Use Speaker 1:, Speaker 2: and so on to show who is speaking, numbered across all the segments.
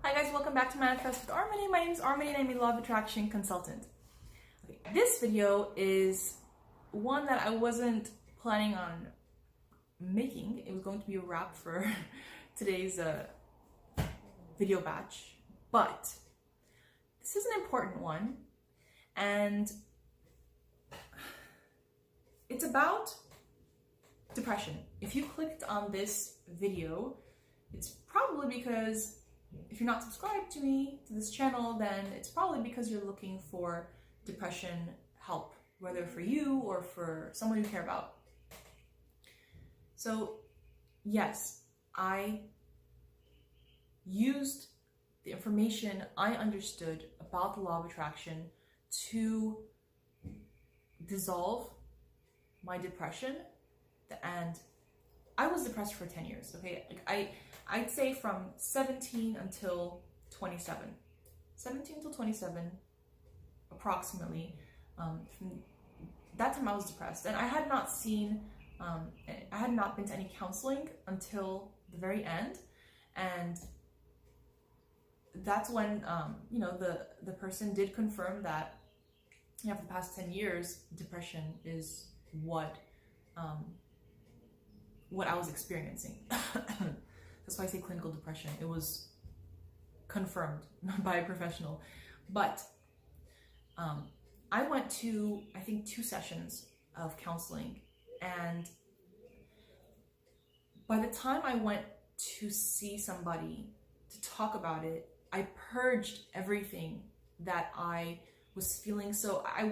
Speaker 1: Hi guys, welcome back to Manifest with Armine. My name is Armine and I'm a law of attraction consultant. Okay, this video is one that I wasn't planning on making. It was going to be a wrap for today's video batch, but this is an important one, and it's about depression. If you clicked on this video, it's probably because if you're not subscribed to me, to this channel, then it's probably because you're looking for depression help, whether for you or for someone you care about. So yes, I used the information I understood about the law of attraction to dissolve my depression. And I was depressed for 10 years, okay? Like I'd say from 17 until 27. 17 until 27, approximately. From that time I was depressed. And I had not been to any counseling until the very end. And that's when, the person did confirm that, for the past 10 years, depression is what I was experiencing. That's why I say clinical depression. It was confirmed by a professional. But I went to, I think, 2 sessions of counseling. And by the time I went to see somebody to talk about it, I purged everything that I was feeling. So I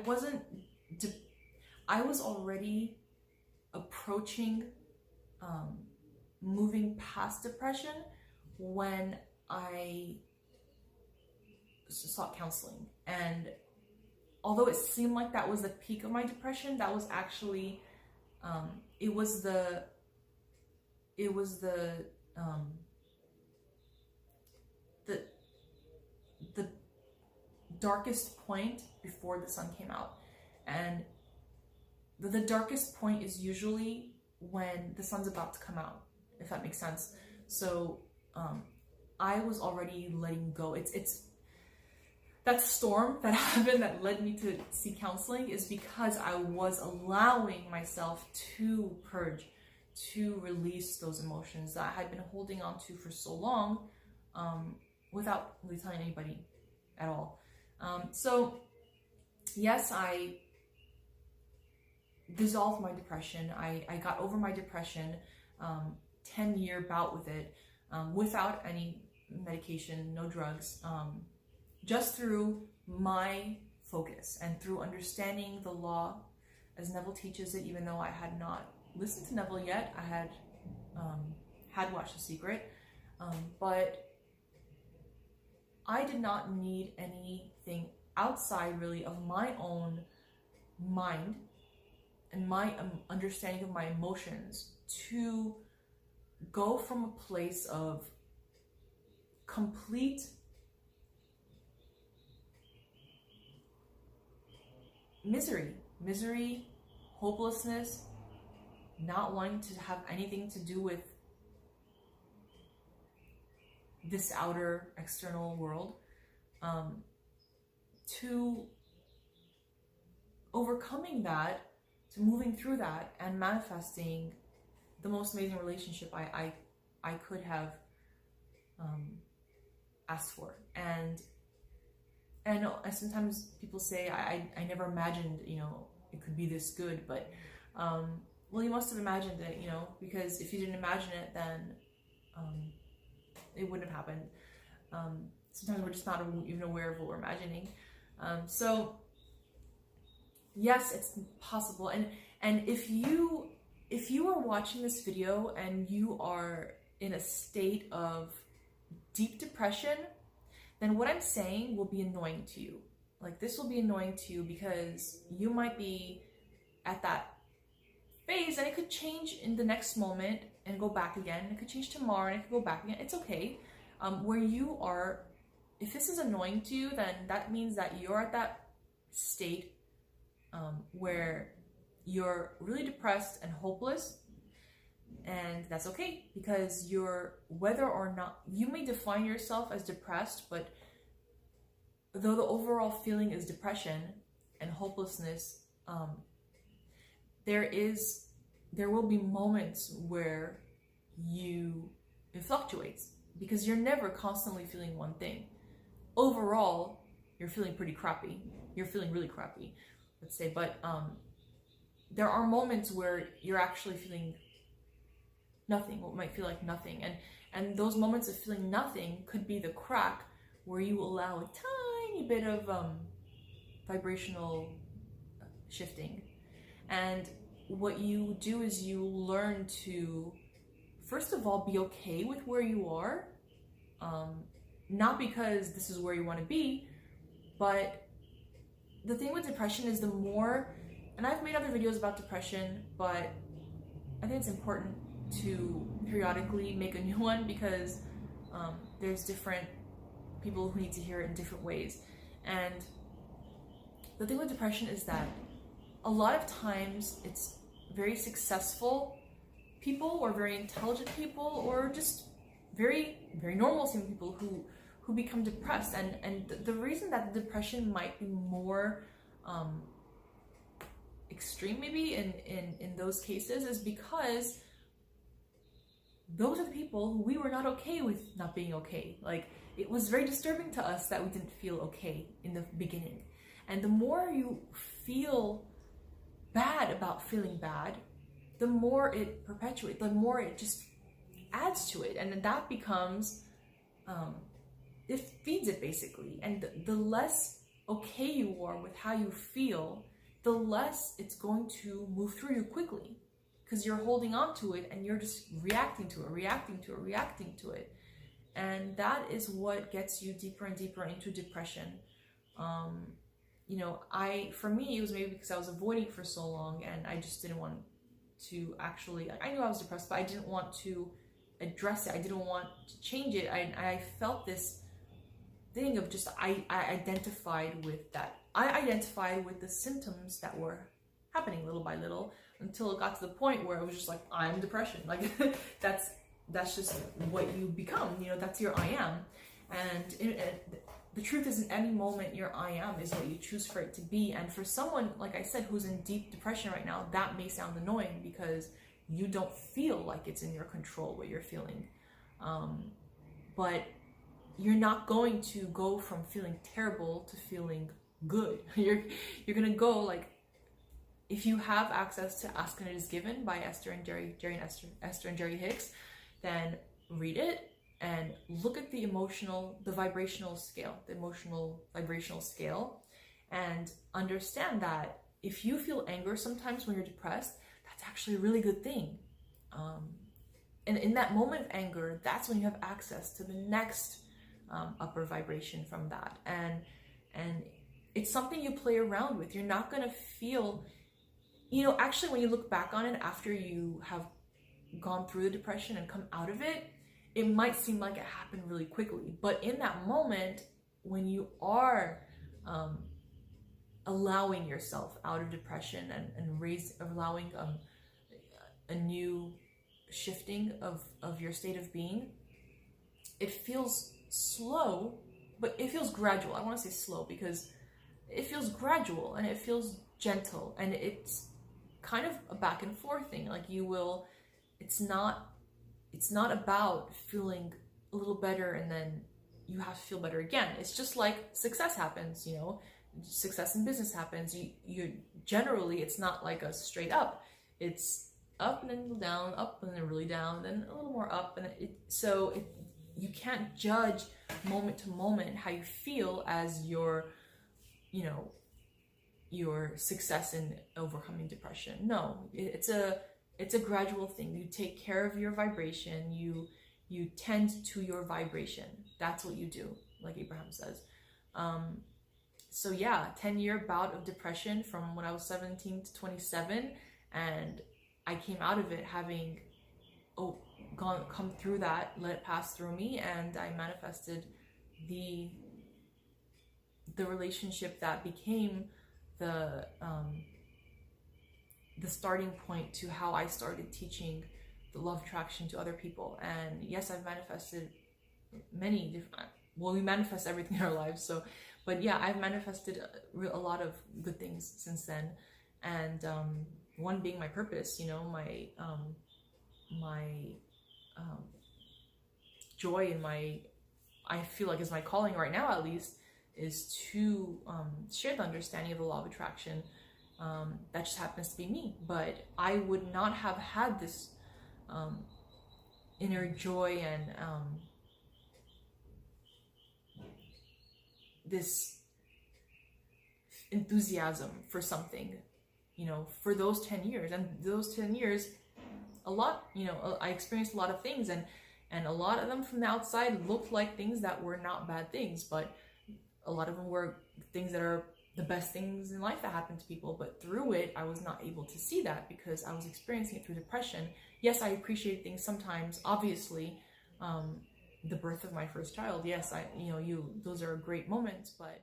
Speaker 1: was already approaching moving past depression when I sought counseling. And although it seemed like that was the peak of my depression, that was actually it was the darkest point before the sun came out. And the darkest point is usually when the sun's about to come out, if that makes sense. So I was already letting go. It's that storm that happened that led me to seek counseling is because I was allowing myself to purge, to release those emotions that I had been holding on to for so long, without really telling anybody at all. So yes, I dissolved my depression. I got over my depression, 10-year bout with it, without any medication, no drugs, just through my focus and through understanding the law as Neville teaches it. Even though I had not listened to Neville yet, I had watched The Secret, but I did not need anything outside really of my own mind and my understanding of my emotions to go from a place of complete misery, hopelessness, not wanting to have anything to do with this outer external world, to overcoming that, to moving through that and manifesting the most amazing relationship I could have asked for. And I know sometimes people say I never imagined it could be this good, but well, you must have imagined it, because if you didn't imagine it, then it wouldn't have happened. Sometimes we're just not even aware of what we're imagining. So yes, it's possible. And if you are watching this video and you are in a state of deep depression, then what I'm saying will be annoying to you. Like, this will be annoying to you because you might be at that phase and it could change in the next moment and go back again. It could change tomorrow and it could go back again. It's okay. Where you are, if this is annoying to you, then that means that you're at that state where you're really depressed and hopeless, And that's okay, because whether or not you may define yourself as depressed, but though the overall feeling is depression and hopelessness, there will be moments where it fluctuates, because you're never constantly feeling one thing. Overall, you're feeling pretty crappy. You're feeling really crappy, let's say. But there are moments where you're actually feeling nothing, what might feel like nothing. And those moments of feeling nothing could be the crack where you allow a tiny bit of vibrational shifting. And what you do is you learn to, first of all, be okay with where you are. Not because this is where you want to be, but the thing with depression is the more, and I've made other videos about depression, but I think it's important to periodically make a new one, because there's different people who need to hear it in different ways. And the thing with depression is that a lot of times it's very successful people, or very intelligent people, or just very, very normal seeming people who become depressed. And the reason that the depression might be more extreme maybe in those cases is because those are the people who we were not okay with not being okay. Like, it was very disturbing to us that we didn't feel okay in the beginning. And the more you feel bad about feeling bad, the more it perpetuates, the more it just adds to it. And then that becomes, it feeds it basically. And the less okay you are with how you feel, the less it's going to move through you quickly, because you're holding on to it and you're just reacting to it. And that is what gets you deeper and deeper into depression. For me, it was maybe because I was avoiding it for so long, and I just didn't want to actually, I knew I was depressed, but I didn't want to address it. I didn't want to change it. I felt this thing of just, I identified with that. I identified with the symptoms that were happening little by little, until it got to the point where it was just like, I'm depression. Like, that's just what you become, that's your I am. And the truth is, in any moment, your I am is what you choose for it to be. And for someone, like I said, who's in deep depression right now, that may sound annoying, because you don't feel like it's in your control what you're feeling. But you're not going to go from feeling terrible to feeling good. You're gonna go, like, if you have access to Ask and It Is Given by Esther and Jerry Hicks, then read it and look at the emotional vibrational scale, and understand that if you feel anger sometimes when you're depressed, that's actually a really good thing. And in that moment of anger, that's when you have access to the next upper vibration from that. And it's something you play around with. You're not gonna feel, actually, when you look back on it after you have gone through the depression and come out of it, it might seem like it happened really quickly. But in that moment, when you are allowing yourself out of depression and allowing a new shifting of your state of being, it feels slow, but it feels gradual. I want to say slow because it feels gradual and it feels gentle, and it's kind of a back and forth thing. Like, it's not about feeling a little better and then you have to feel better again. It's just like success happens, success in business happens. You generally, it's not like a straight up. It's up and then down, up and then really down, then a little more up, and you can't judge moment to moment how you feel as your success in overcoming depression. No, it's a gradual thing. You take care of your vibration. You tend to your vibration. That's what you do, like Abraham says. So yeah, 10-year bout of depression from when I was 17 to 27, and I came out of it having come through that, let it pass through me, and I manifested the relationship that became the starting point to how I started teaching the law of attraction to other people. And yes, I've manifested many different, well, we manifest everything in our lives, so, but yeah, I've manifested a lot of good things since then. And one being my purpose, you know, my joy and I feel like is my calling right now, at least, is to share the understanding of the law of attraction. That just happens to be me, but I would not have had this inner joy and this enthusiasm for something, you know, for those 10 years. And those 10 years, a lot, you know, I experienced a lot of things, and a lot of them from the outside looked like things that were not bad things, but a lot of them were things that are the best things in life that happen to people. But through it, I was not able to see that because I was experiencing it through depression. Yes, I appreciate things sometimes, obviously. The birth of my first child, yes, those are great moments. But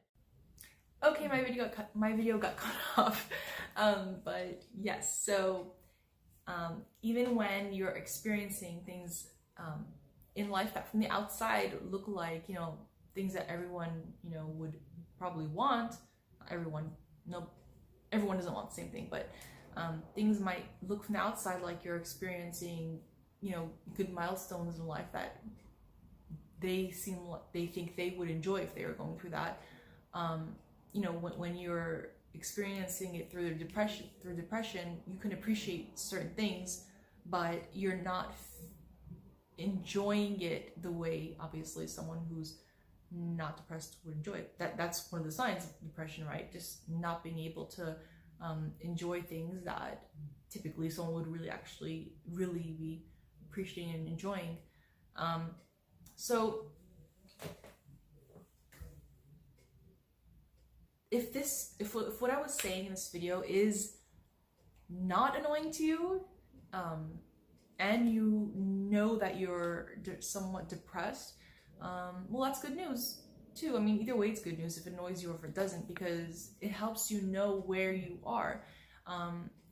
Speaker 1: okay, my video got cut off. But yes, so even when you're experiencing things in life that from the outside look like, you know, things that everyone, you know, would probably want. Everyone doesn't want the same thing, but things might look from the outside like you're experiencing, you know, good milestones in life that they think they would enjoy if they were going through that. You know, when you're experiencing it through depression, you can appreciate certain things, but you're not enjoying it the way, obviously, someone who's not depressed would enjoy it. That's one of the signs of depression, right? Just not being able to enjoy things that typically someone would really be appreciating and enjoying. So if what I was saying in this video is not annoying to you, and you know that you're somewhat depressed, well, that's good news too. I mean, either way, it's good news if it annoys you or if it doesn't, because it helps you know where you are.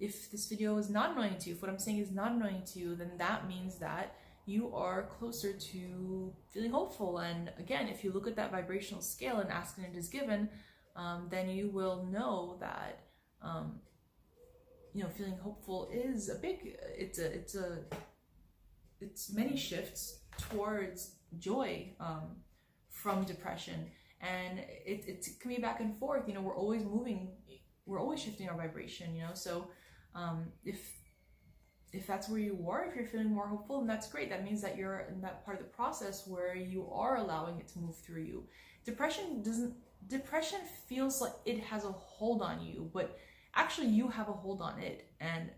Speaker 1: If this video is not annoying to you, if what I'm saying is not annoying to you, then that means that you are closer to feeling hopeful. And again, if you look at that vibrational scale and ask and it is given, then you will know that you know, feeling hopeful is it's many shifts towards joy from depression. And it can be back and forth, you know, we're always moving, we're always shifting our vibration, you know. So if that's where you are, if you're feeling more hopeful, then that's great. That means that you're in that part of the process where you are allowing it to move through you. Depression feels like it has a hold on you, but actually you have a hold on it. And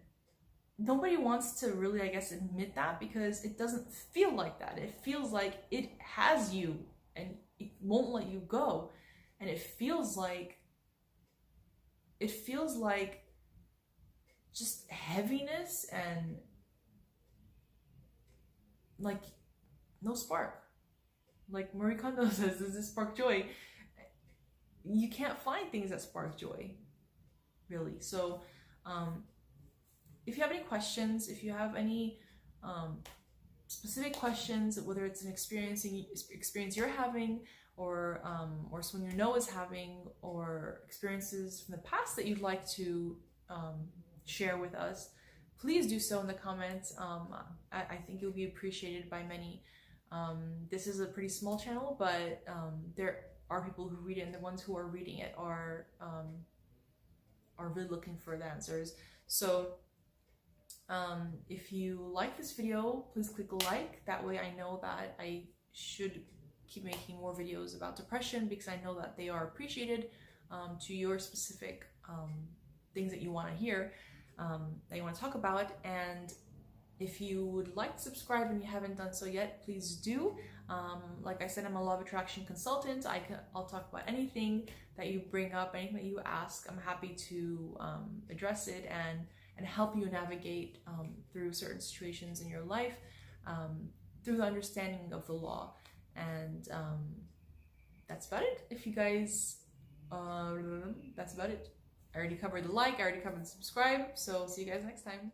Speaker 1: nobody wants to really, I guess, admit that, because it doesn't feel like that. It feels like it has you and it won't let you go. And it feels like just heaviness and like no spark. Like Marie Kondo says, does this spark joy? You can't find things that spark joy, really. So if you have any questions, if you have any specific questions, whether it's an experience you're having, or someone you know is having, or experiences from the past that you'd like to share with us, please do so in the comments. I think you'll be appreciated by many. This is a pretty small channel, but there are people who read it, and the ones who are reading it are really looking for the answers. So if you like this video, please click like. That way I know that I should keep making more videos about depression, because I know that they are appreciated to your specific things that you want to hear, that you want to talk about. And if you would like to subscribe and you haven't done so yet, please do. Like I said, I'm a law of attraction consultant. I'll talk about anything that you bring up, anything that you ask. I'm happy to address it and help you navigate through certain situations in your life through the understanding of the law. And that's about it. If you guys, that's about it. I already covered the like, I already covered the subscribe. So see you guys next time.